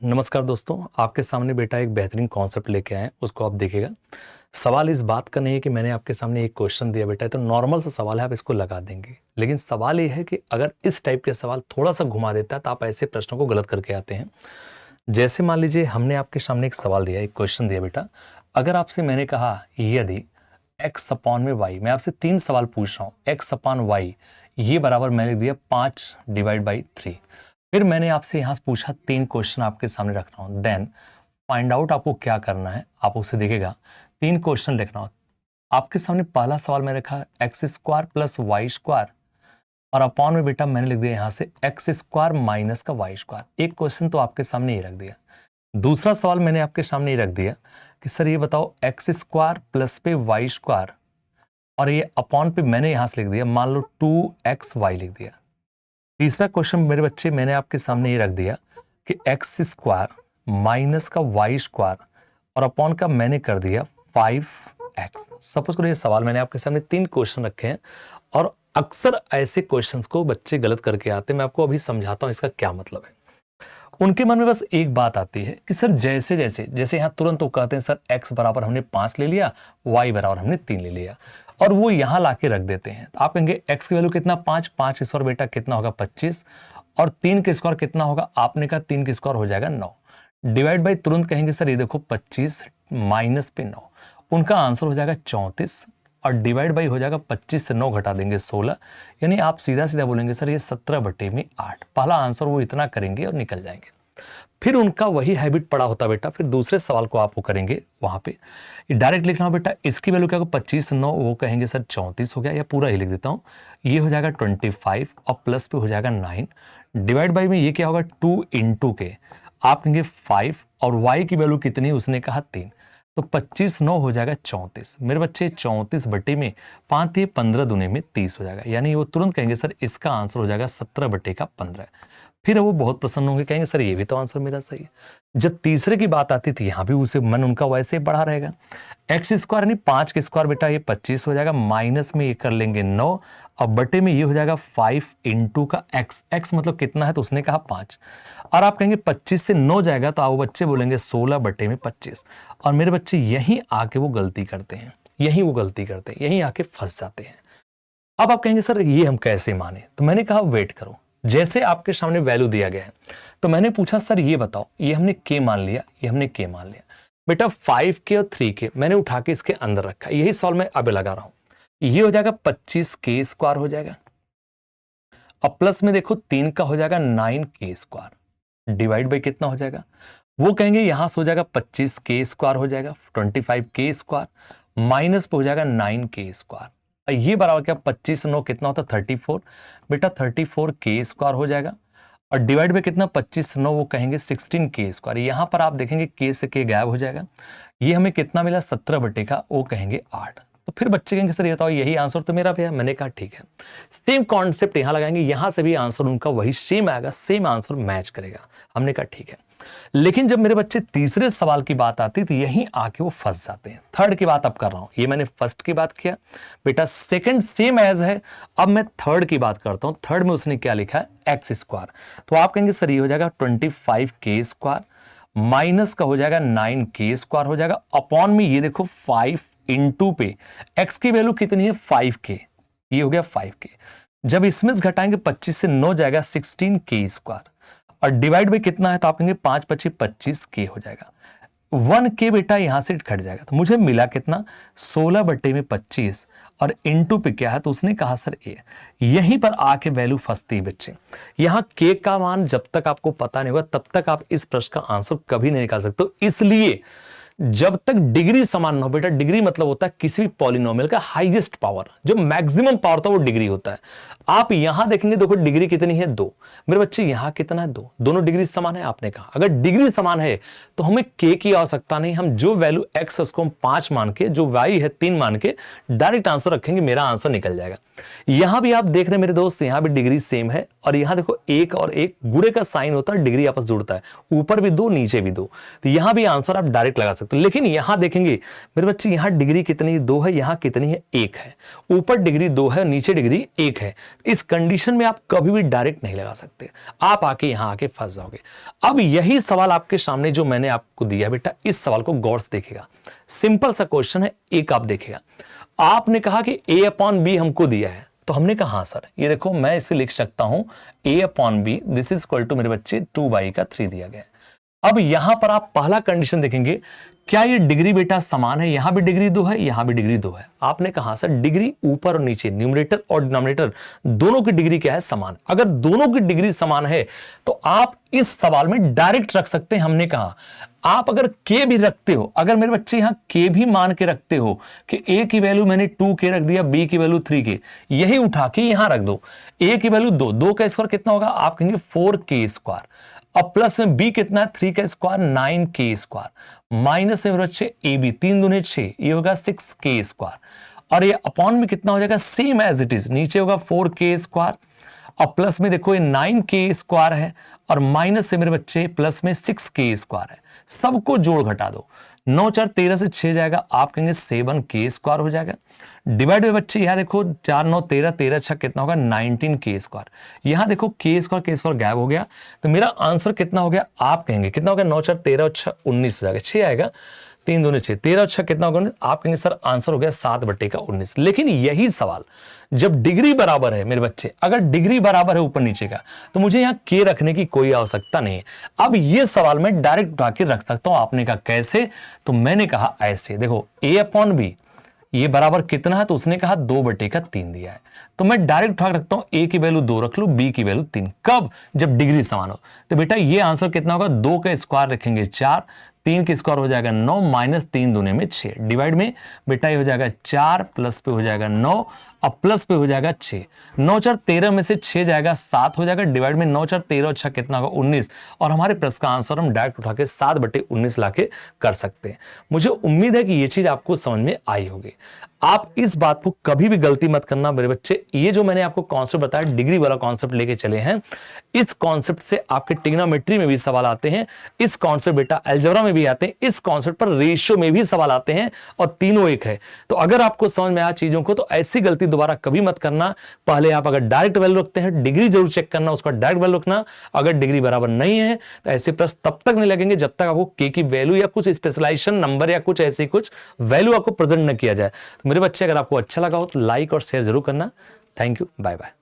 नमस्कार दोस्तों, आपके सामने बेटा एक बेहतरीन कॉन्सेप्ट लेके आए हैं, उसको आप देखिएगा। सवाल इस बात का नहीं है कि मैंने आपके सामने एक क्वेश्चन दिया बेटा, तो नॉर्मल सा सवाल है, आप इसको लगा देंगे। लेकिन सवाल ये है कि अगर इस टाइप के सवाल थोड़ा सा घुमा देता है तो आप ऐसे प्रश्नों को गलत करके आते हैं। जैसे मान लीजिए हमने आपके सामने एक सवाल दिया, एक क्वेश्चन दिया बेटा, अगर आपसे मैंने कहा यदि एक्स अपॉन में वाई, मैं आपसे 3 सवाल पूछ रहा हूँ, एक्स अपॉन वाई ये बराबर मैंने दिया 5 डिवाइड बाई 3। फिर मैंने आपसे यहां से पूछा 3 क्वेश्चन आपके सामने रख रहा हूं, देन फाइंड आउट आपको क्या करना है, आप उसे देखिएगा। 3 क्वेश्चन लिखना हो, आपके सामने पहला सवाल मैं रखा x square plus y square, और अपॉन में बेटा मैंने लिख दिया यहां से एक्स स्क्वायर माइनस का वाई स्क्वायर। एक क्वेश्चन तो आपके सामने ये रख दिया। दूसरा सवाल मैंने आपके सामने ये रख दिया कि सर ये बताओ एक्स स्क्वायर प्लस पे वाई स्क्वायर, और ये अपॉन पे मैंने यहां से लिख दिया, मान लो 2xy लिख दिया। तीसरा क्वेश्चन मेरे बच्चे मैंने आपके सामने ये रख दिया कि एक्स स्क्वायर माइनस का वाई स्क्वायर, और अपॉन का मैंने कर दिया 5x। सपोज करो ये सवाल मैंने आपके सामने 3 क्वेश्चन रखे हैं, और अक्सर ऐसे क्वेश्चंस को बच्चे गलत करके आते हैं। मैं आपको अभी समझाता हूं इसका क्या मतलब है। उनके मन में बस एक बात आती है कि सर जैसे जैसे जैसे यहां तुरंत वो कहते हैं सर x बराबर हमने 5 ले लिया, y बराबर हमने 3 ले लिया, और वो यहां लाके रख देते हैं। तो आप कहेंगे x की वैल्यू कितना 5, 5 स्क्वायर बेटा कितना होगा 25, और 3 के स्क्वायर कितना होगा, आपने कहा 3 के स्क्वायर हो जाएगा 9। डिवाइड बाई तुरंत कहेंगे सर ये देखो 25 माइनस पे 9, उनका आंसर हो जाएगा 34, और डिवाइड बाई हो जाएगा 25 से 9 घटा देंगे 16, यानी आप सीधा सीधा बोलेंगे सर ये 17/8। पहला आंसर वो इतना करेंगे और निकल जाएंगे। फिर उनका वही हैबिट पड़ा होता बेटा, फिर दूसरे सवाल को आप वो करेंगे वहां पे डायरेक्ट लिखना हो बेटा, इसकी वैल्यू क्या होगा 25 9, वो कहेंगे सर 34 हो गया, या पूरा ही लिख देता हूं, ये हो जाएगा 25 और प्लस पे हो जाएगा 9, डिवाइड बाई में ये क्या होगा 2 इंटू के, आप कहेंगे 5, और y की वैल्यू कितनी, उसने कहा 3, तो 25 9 हो जाएगा 34। मेरे बच्चे 34 बटे में 5 ये 15 दूने में 30 हो जाएगा, यानी वो तुरंत कहेंगे सर इसका आंसर हो जाएगा 17/15। फिर वो बहुत प्रसन्न होंगे, कहेंगे सर ये भी तो आंसर मेरा सही है। जब तीसरे की बात आती थी यहां भी उसे मन उनका वैसे ही बढ़ा रहेगा। एक्स स्क्वायर यानी 5 के स्क्वायर बेटा ये 25 हो जाएगा, माइनस में ये कर लेंगे 9, और बटे में ये हो जाएगा 5 इंटू का एक्स, एक्स मतलब कितना है तो उसने कहा 5, और आप कहेंगे 25 से 9 जाएगा तो आप बच्चे बोलेंगे 16/25। और मेरे बच्चे यहीं आके वो गलती करते हैं, यहीं वो गलती करते हैं, यहीं आके फंस जाते हैं। अब आप कहेंगे सर ये हम कैसे माने, तो मैंने कहा वेट करो। जैसे आपके सामने वैल्यू दिया गया है, तो मैंने पूछा सर ये बताओ, ये हमने के मान लिया, ये हमने के मान लिया बेटा, 5 के और 3 के मैंने उठा के इसके अंदर रखा, यही सवाल मैं अब लगा रहा हूं। ये हो जाएगा 25 के स्क्वायर हो जाएगा, अब प्लस में देखो 3 का हो जाएगा 9 के स्क्वायर, डिवाइड बाई कितना हो जाएगा, वो कहेंगे यहां से हो जाएगा 25 के स्क्वायर हो जाएगा, 25 के स्क्वायर, माइनस पे हो जाएगा 9 के स्क्वायर, ये बराबर क्या 25 9 कितना होता है 34, बेटा 34 के स्क्वायर हो जाएगा, और डिवाइड बाय कितना 25 9 वो कहेंगे 16 के स्क्वायर। यहां पर आप देखेंगे के से के गायब हो जाएगा, ये हमें कितना मिला 17 का वो कहेंगे 8। तो फिर बच्चे कहेंगे सर ये बताओ यही आंसर तो मेरा भैया, मैंने कहा ठीक है। सेम कॉन्सेप्ट यहां लगाएंगे, यहां से भी आंसर उनका वही सेम आएगा, सेम आंसर मैच करेगा, हमने कहा ठीक है। लेकिन जब मेरे बच्चे तीसरे सवाल की बात आती तो यहीं आके वो फंस जाते हैं। थर्ड की बात अब कर रहा हूं, ये मैंने फर्स्ट की बात किया बेटा, सेकंड सेम एज है, अब मैं थर्ड की बात करता हूं। थर्ड में उसने क्या लिखा है एक्स स्क्वायर, तो आप कहेंगे सर ये हो जाएगा 25 के स्क्वायर, माइनस का हो जाएगा 9 के स्क्वायर हो जाएगा, अपॉन में ये देखो 5 इंटू पे एक्स की वैल्यू कितनी है 5 के, ये हो गया 5 के, जब इसमें से घटाएंगे 25 से 9 जाएगा 16 के स्क्वायर, और डिवाइड बाई कितना है तो आप कहेंगे 5 25 25 के हो जाएगा, 1 के बेटा यहां से घट जाएगा, तो मुझे मिला कितना 16/25, और इंटू पे क्या है तो उसने कहा सर ए। यहीं पर आके वैल्यू फंसती है बच्चे। यहां के का मान जब तक आपको पता नहीं होगा तब तक आप इस प्रश्न का आंसर कभी नहीं निकाल सकते। तो इसलिए जब तक डिग्री समान ना हो बेटा, डिग्री मतलब होता है किसी भी पॉलिनोमियल का हाईएस्ट पावर, जो मैक्सिमम पावर होता है वो डिग्री होता है। आप यहां देखेंगे देखो डिग्री कितनी है 2, मेरे बच्चे यहां कितना है 2, दोनों डिग्री समान है। आपने कहा अगर डिग्री समान है तो हमें के की आवश्यकता नहीं, हम जो वैल्यू एक्स है उसको हम 5 मान के, जो वाई है 3 मान के डायरेक्ट आंसर रखेंगे, मेरा आंसर निकल जाएगा। यहां भी आप देख रहे हैं मेरे दोस्त, यहां भी डिग्री सेम है, और यहां देखो एक और एक गुणे का साइन होता है, डिग्री आपस जुड़ता है, ऊपर भी 2 नीचे भी 2, तो यहां भी आंसर आप डायरेक्ट लगा सकते सकते हो। लेकिन यहां देखेंगे मेरे बच्चे, यहां डिग्री कितनी 2 है, यहां कितनी है 1 है, ऊपर डिग्री 2 है, नीचे डिग्री 1 है। इस कंडीशन में आप कभी भी डायरेक्ट नहीं लगा सकते, आप आके यहां आके फंस जाओगे। अब यही सवाल आपके सामने जो मैंने आपको दिया बेटा, इस सवाल को गौर से देखिएगा। सिंपल सा क्वेश्चन है, एक आप देखिएगा। आपने कहा कि a/b हमको दिया है, तो हमने कहा हाँ सर, ये देखो मैं इसे लिख सकता हूं a/b, this is equal to मेरे बच्चे 2/3 दिया गया है। अब यहां पर आप पहला कंडीशन देखेंगे, क्या ये डिग्री बेटा समान है, यहां भी डिग्री 2 है, यहां भी डिग्री 2 है। आपने कहा सर डिग्री ऊपर और नीचे, न्यूमरेटर और डिनोमिनेटर दोनों की डिग्री क्या है, समान। अगर दोनों की डिग्री समान है तो आप इस सवाल में डायरेक्ट रख सकते हैं। हमने कहा आप अगर k भी रखते हो, अगर मेरे बच्चे यहां k भी मान के रखते हो कि a की वैल्यू मैंने 2k रख दिया, b की वैल्यू 3k, यही उठा के यहां रख दो। a की वैल्यू 2 का स्क्वायर कितना होगा, आप कहेंगे 4k स्क्वायर, अब प्लस में b कितना है 3 का स्क्वायर 9k स्क्वायर, माइनस में बच्चे ab 3 दूने 6, ये होगा 6k स्क्वायर, और ये अपॉन में कितना हो जाएगा सेम एज इट इज, नीचे होगा 4k स्क्वायर, और प्लस में देखो ये 9k स्क्वायर है, और माइनस से मेरे बच्चे प्लस में 6k स्क्वायर है। सबको जोड़ घटा दो, 9 4 13 से 6 जाएगा, आप कहेंगे 7k स्क्वायर हो जाएगा। डिवाइड में बच्चे यहां देखो 4 9 13, 13 6 कितना होगा 19k स्क्वायर। यहां देखो k स्क्वायर गायब हो गया, तो मेरा आंसर कितना हो गया, आप कहेंगे कितना हो गया, 9 4 13 और 6 19 हो जाएगा, 6 आएगा, 3 दूने 6, 13 और 6 कितना होगा 19, आप कहेंगे सर आंसर हो गया 7/19। लेकिन यही सवाल जब डिग्री बराबर है मेरे बच्चे, अगर डिग्री बराबर है ऊपर नीचे का, तो मुझे यहाँ k रखने की कोई आवश्यकता नहीं है। अब ये सवाल मैं डायरेक्ट उठा के रख सकता हूं। आपने कहा कैसे, तो मैंने कहा ऐसे, देखो a/b ये बराबर कितना है, तो उसने कहा 2/3 दिया है, तो मैं डायरेक्ट उठा रखता हूं, a की वैल्यू 2 रख लू, b की वैल्यू 3। कब, जब डिग्री समान हो। तो बेटा ये आंसर कितना होगा, 2 का स्क्वायर रखेंगे 4, 3 का स्क्वायर हो जाएगा 9, माइनस 3 दूने में 6, डिवाइड में बेटा ये हो जाएगा 4, प्लस पे हो जाएगा 9, अब प्लस पे हो जाएगा 6, 9 4 13 में से 6 जाएगा 7 हो जाएगा, डिवाइड में 9 4 13 और 6 कितना होगा 19, और हमारे प्रश्न का आंसर हम डायरेक्ट उठा के 7/19 लाके कर सकते हैं। मुझे उम्मीद है कि ये चीज आपको समझ में आई होगी। आप इस बात को कभी भी गलती मत करना मेरे बच्चे, ये जो मैंने आपको कॉन्सेप्ट बताया, डिग्री वाला कॉन्सेप्ट लेके चले हैं, इस कॉन्सेप्ट से आपके ट्रिग्नोमेट्री में भी सवाल आते हैं, इस कॉन्सेप्ट बेटा अलजेब्रा में भी आते हैं, इस कॉन्सेप्ट पर रेशियो में भी सवाल आते हैं, और तीनों एक है। तो अगर आपको समझ में आया चीजों को, तो ऐसी गलती दोबारा कभी मत करना। पहले आप अगर डायरेक्ट वैल्यू रखते हैं, डिग्री जरूर चेक करना, उसका डायरेक्ट वैल्यू रखना। अगर डिग्री बराबर नहीं है तो ऐसे प्रश्न तब तक नहीं लगेंगे जब तक आपको k की वैल्यू या कुछ स्पेशलाइजेशन नंबर या कुछ ऐसी कुछ वैल्यू आपको प्रेजेंट न किया जाए। तो मेरे बच्चे, अगर आपको अच्छा लगा हो तो लाइक और शेयर जरूर करना। Thank you, bye bye.